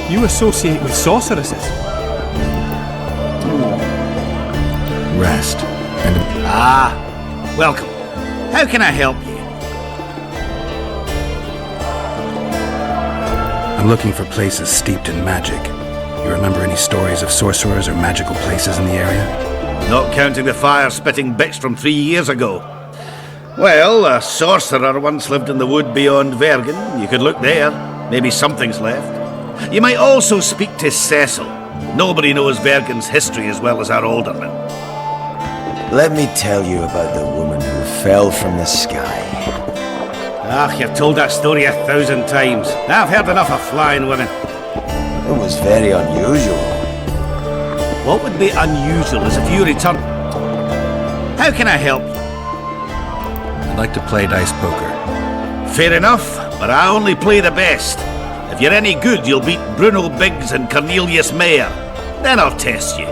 You associate with sorceresses? Rest. And... welcome. How can I help you? I'm looking for places steeped in magic. You remember any stories of sorcerers or magical places in the area? Not counting the fire-spitting bitch from 3 years ago. Well, a sorcerer once lived in the wood beyond Vergen. You could look there. Maybe something's left. You might also speak to Cecil. Nobody knows Vergen's history as well as our alderman. Let me tell you about the woman who fell from the sky. You've told that story 1,000 times. I've heard enough of flying women. It was very unusual. What would be unusual is if you return. How can I help you? I'd like to play dice poker. Fair enough, but I only play the best. If you're any good, you'll beat Bruno Biggs and Cornelius Mayer. Then I'll test you.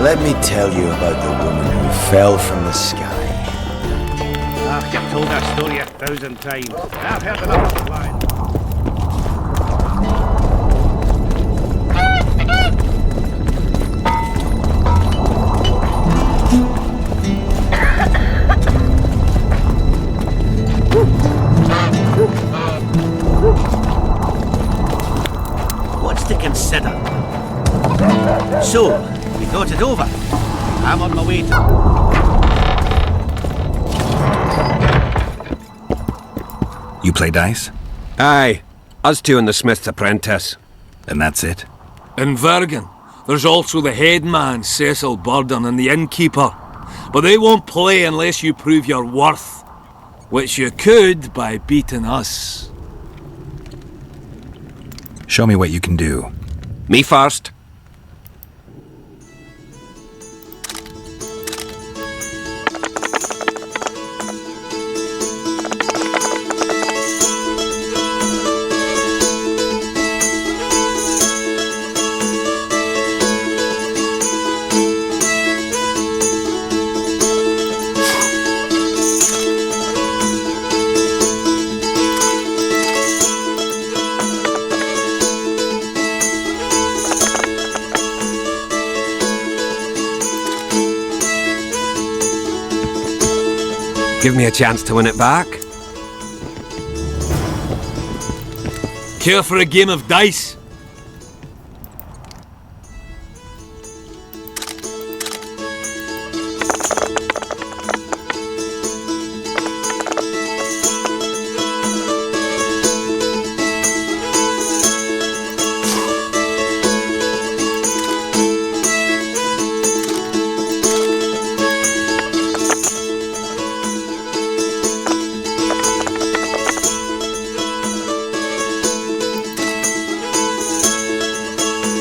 Let me tell you about the woman who fell from the sky. You've told that story 1,000 times. I've heard enough of flying. What's to consider? So, we thought it over. I'm on my way to... You play dice? Aye. Us two and the Smith's apprentice. And that's it? In Vergen, there's also the headman, Cecil Burden, and the innkeeper. But they won't play unless you prove your worth. Which you could by beating us. Show me what you can do. Me first. Give me a chance to win it back. Care for a game of dice?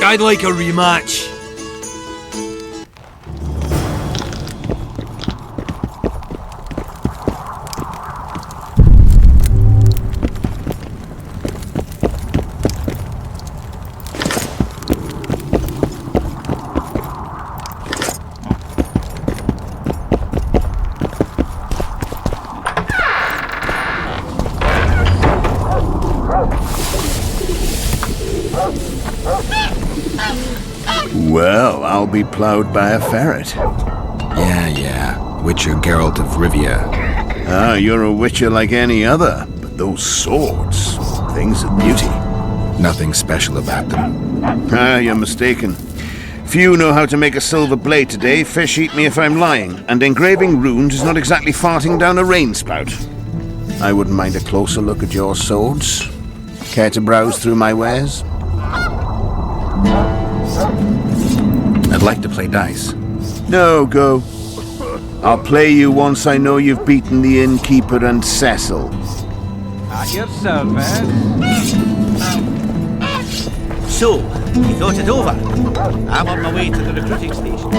I'd like a rematch. Well, I'll be ploughed by a ferret. Yeah. Witcher Geralt of Rivia. You're a witcher like any other, but those swords, things of beauty. Nothing special about them. You're mistaken. Few know how to make a silver blade today, fish eat me if I'm lying, and engraving runes is not exactly farting down a rain spout. I wouldn't mind a closer look at your swords. Care to browse through my wares? I'd like to play dice. No, go. I'll play you once I know you've beaten the innkeeper and Cecil. At your service. So, you thought it over. I'm on my way to the recruiting station.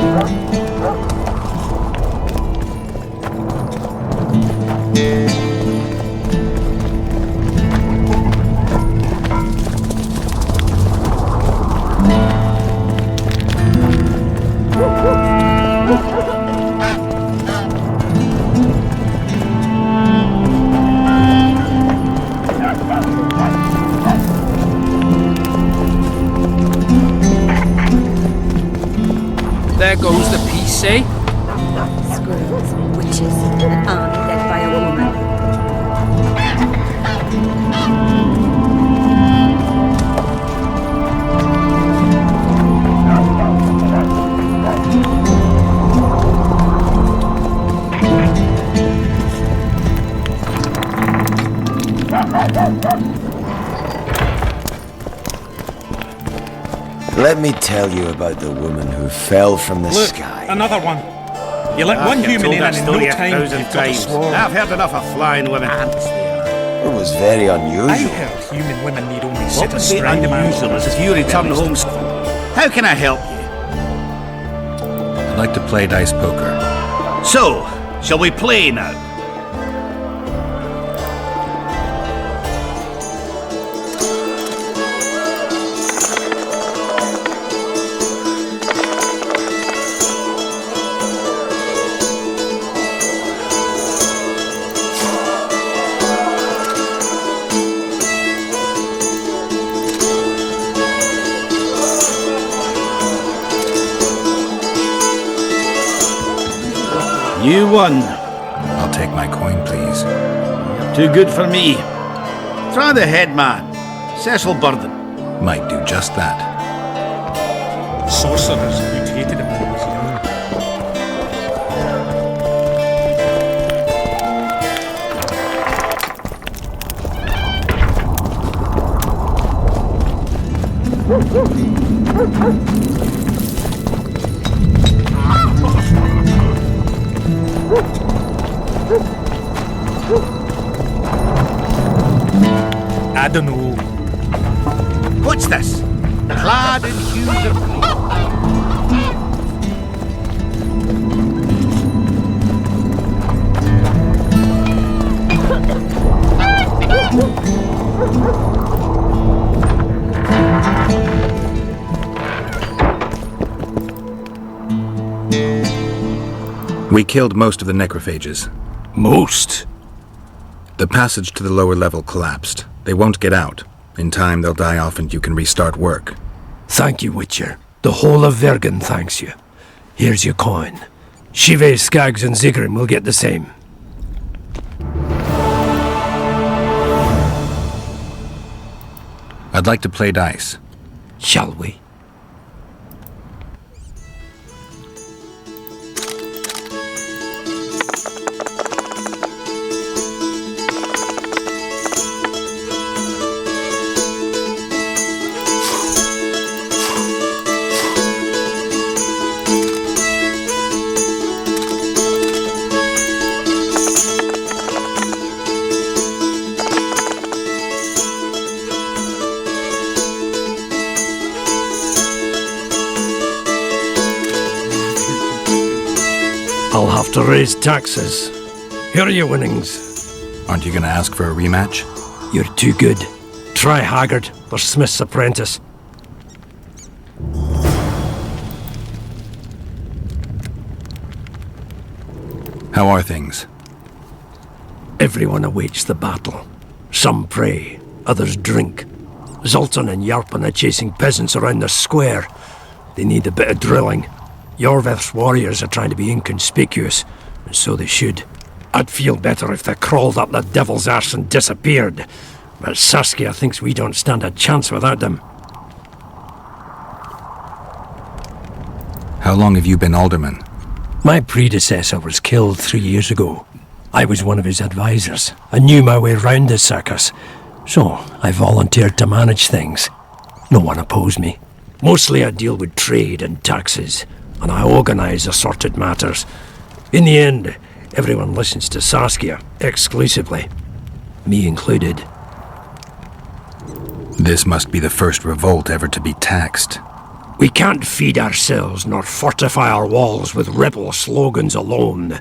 squirrels, witches, an army led by a woman. Let me tell you about the woman who fell from the Look, sky. another one. You let one I've human told in that and in no story time 1,000 you've got a times. swarm. I've heard enough of flying with ants there. It was very unusual. I heard human women need only sit What would be astride a man. unusual is if you return home. How can I help you? I'd like to play dice poker. So, shall we play now? You won. I'll take my coin, please. Too good for me. Try the head man, Cecil Burden. Might do just that. Sorcerers mutated him when he was young. I don't know. What's this? Clad in hues of green. We killed most of the necrophages. Most? The passage to the lower level collapsed. They won't get out. In time, they'll die off and you can restart work. Thank you, Witcher. The whole of Vergen thanks you. Here's your coin. Shive, Skaggs, and Zigrim will get the same. I'd like to play dice. Shall we? I'll have to raise taxes. Here are your winnings. Aren't you gonna ask for a rematch? You're too good. Try Haggard or Smith's apprentice. How are things? Everyone awaits the battle. Some pray, others drink. Zoltan and Yarpan are chasing peasants around the square. They need a bit of drilling. Yorveth's warriors are trying to be inconspicuous, and so they should. I'd feel better if they crawled up the devil's arse and disappeared, but Saskia thinks we don't stand a chance without them. How long have you been alderman? My predecessor was killed 3 years ago. I was one of his advisors. I knew my way round the circus, so I volunteered to manage things. No one opposed me. Mostly I deal with trade and taxes, and I organise assorted matters. In the end, everyone listens to Saskia, exclusively. Me included. This must be the first revolt ever to be taxed. We can't feed ourselves nor fortify our walls with rebel slogans alone.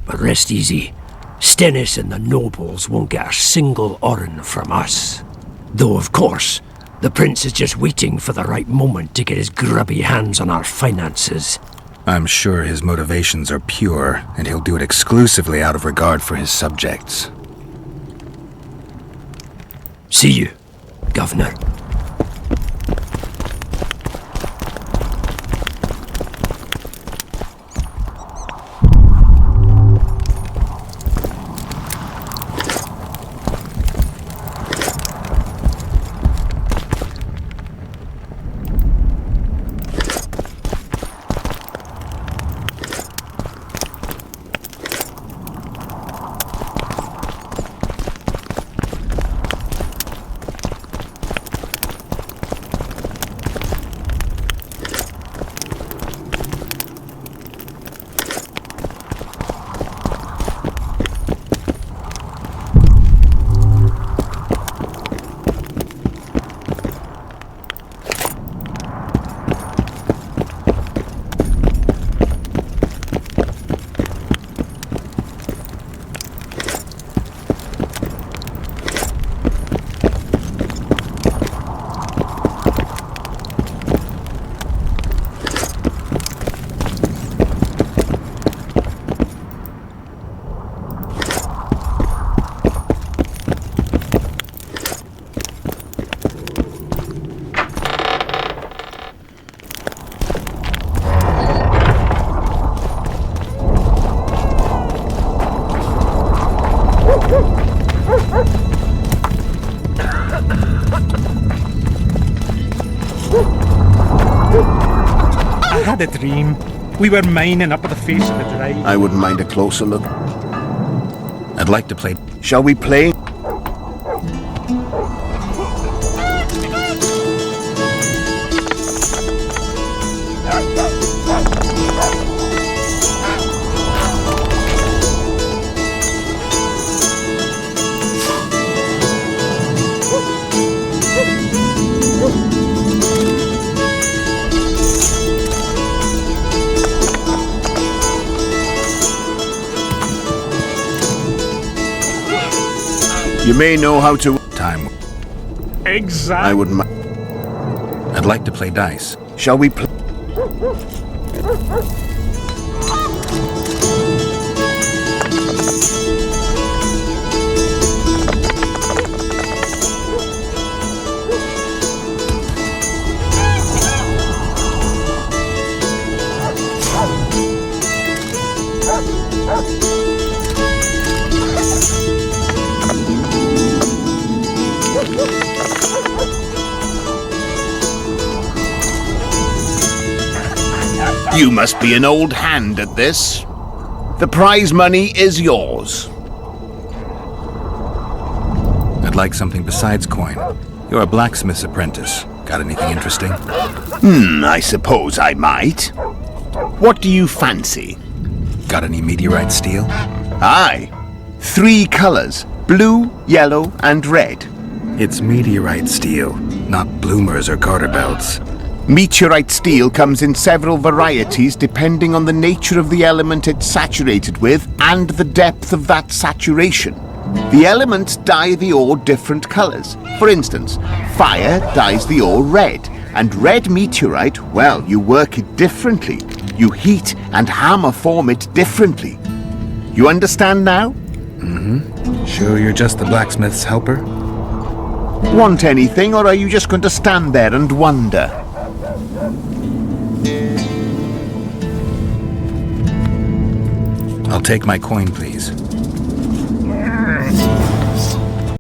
But rest easy. Stennis and the nobles won't get a single oren from us. Though, of course, the prince is just waiting for the right moment to get his grubby hands on our finances. I'm sure his motivations are pure, and he'll do it exclusively out of regard for his subjects. See you, Governor. I had a dream. We were mining up at the face of the drive. I wouldn't mind a closer look. I'd like to play. Shall we play? You may know how to... Time. Exactly. I wouldn't mind. I'd like to play dice. Shall we play? You must be an old hand at this. The prize money is yours. I'd like something besides coin. You're a blacksmith's apprentice. Got anything interesting? I suppose I might. What do you fancy? Got any meteorite steel? Aye. 3 colors. Blue, yellow, and red. It's meteorite steel, not bloomers or garter belts. Meteorite steel comes in several varieties depending on the nature of the element it's saturated with and the depth of that saturation. The elements dye the ore different colors. For instance, fire dyes the ore red, and red meteorite, well, you work it differently. You heat and hammer form it differently. You understand now? Sure you're just the blacksmith's helper? Want anything, or are you just going to stand there and wonder? I'll take my coin, please.